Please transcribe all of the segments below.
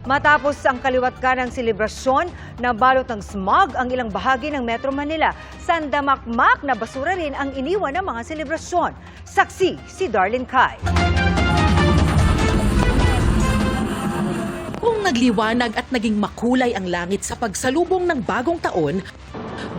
Matapos ang kaliwat kanang selebrasyon, nabalot ng smog ang ilang bahagi ng Metro Manila. Sandamakmak na basura rin ang iniwan ng mga selebrasyon. Saksi si Darlene Kai. Kung nagliwanag at naging makulay ang langit sa pagsalubong ng bagong taon,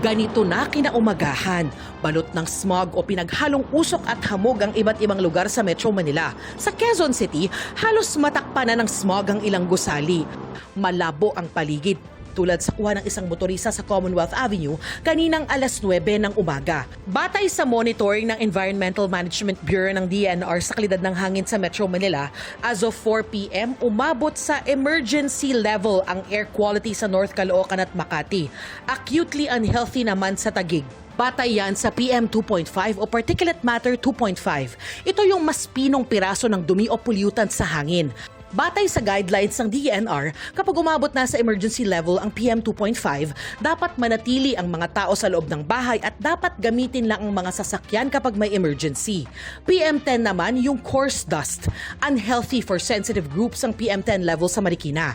ganito na kinaumagahan. Balot ng smog o pinaghalong usok at hamog ang iba't ibang lugar sa Metro Manila. Sa Quezon City, halos matakpan na ng smog ang ilang gusali. Malabo ang paligid, tulad sa kuha ng isang motorista sa Commonwealth Avenue kaninang alas 9 ng umaga. Batay sa monitoring ng Environmental Management Bureau ng DENR sa kalidad ng hangin sa Metro Manila, as of 4 p.m. umabot sa emergency level ang air quality sa North Caloocan at Makati. Acutely unhealthy naman sa Taguig. Batay yan sa PM 2.5 o particulate matter 2.5. Ito yung mas pinong piraso ng dumi o pollutant sa hangin. Batay sa guidelines ng DENR, kapag umabot na sa emergency level ang PM 2.5, dapat manatili ang mga tao sa loob ng bahay at dapat gamitin lang ang mga sasakyan kapag may emergency. PM 10 naman yung coarse dust. Unhealthy for sensitive groups ang PM 10 level sa Marikina.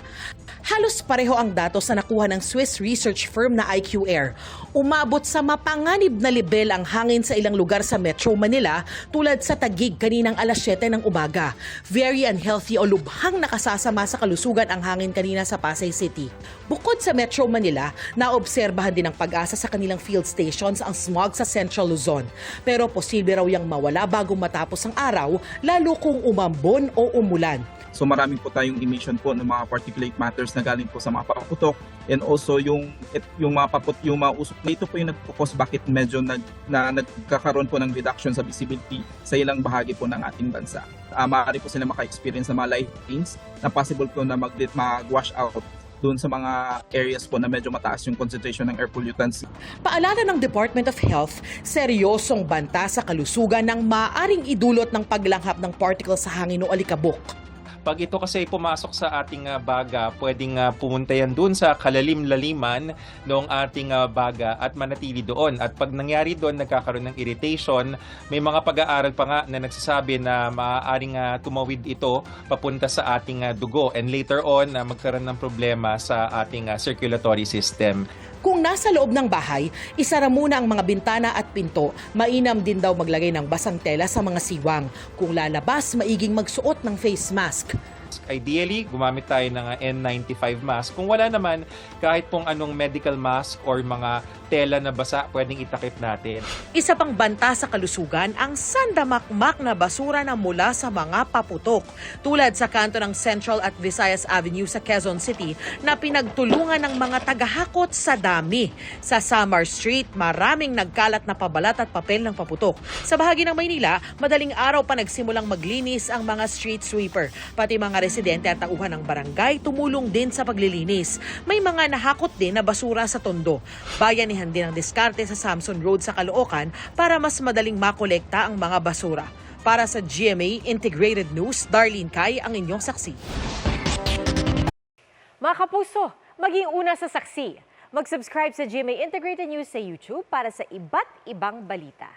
Halos pareho ang datos na nakuha ng Swiss research firm na IQ Air. Umabot sa mapanganib na level ang hangin sa ilang lugar sa Metro Manila tulad sa Taguig kaninang alas 7 ng umaga. Very unhealthy o lubhang nakasasama sa kalusugan ang hangin kanina sa Pasay City. Bukod sa Metro Manila, naobserbahan din ng Pag-asa sa kanilang field stations ang smog sa Central Luzon. Pero posible raw yang mawala bago matapos ang araw, lalo kung umambon o umulan. So marami po tayong emission po ng mga particulate matters na galing po sa mga paputok, and also yung mga usok. Ito po yung nagpo-cause bakit medyo nagkakaroon po ng reduction sa visibility sa ilang bahagi po ng ating bansa. Maaari po sila maka-experience ng mga light rains na possible po na mag-wash out doon sa mga areas po na medyo mataas yung concentration ng air pollutants. Paalala ng Department of Health, seryosong banta sa kalusugan ng maaaring idulot ng paglanghap ng particles sa hangin o alikabok. Pag ito kasi pumasok sa ating baga, pwedeng pumunta yan doon sa kalalim-laliman ng ating baga at manatili doon. At pag nangyari doon, nagkakaroon ng irritation, may mga pag-aaral pa nga na nagsasabi na maaaring tumawid ito papunta sa ating dugo. And later on, magkaroon ng problema sa ating circulatory system. Kung nasa loob ng bahay, isara muna ang mga bintana at pinto. Mainam din daw maglagay ng basang tela sa mga siwang. Kung lalabas, maiging magsuot ng face mask. Ideally, gumamit tayo ng N95 mask. Kung wala naman, kahit pong anong medical mask or mga tela na basa, pwedeng itakip natin. Isa pang banta sa kalusugan ang sandamakmak na basura na mula sa mga paputok. Tulad sa kanto ng Central at Visayas Avenue sa Quezon City na pinagtulungan ng mga tagahakot sa dami. Sa Samar Street, maraming nagkalat na pabalat at papel ng paputok. Sa bahagi ng Maynila, madaling araw pa nagsimulang maglinis ang mga street sweeper. Pati mga residente at tauhan ng barangay tumulong din sa paglilinis. May mga nahakot din na basura sa tondo. Bayanihan din ang diskarte sa Samson Road sa Caloocan para mas madaling makolekta ang mga basura. Para sa GMA Integrated News, Darlene Kai ang inyong saksi. Mga kapuso, maging una sa saksi. Mag-subscribe sa GMA Integrated News sa YouTube para sa iba't ibang balita.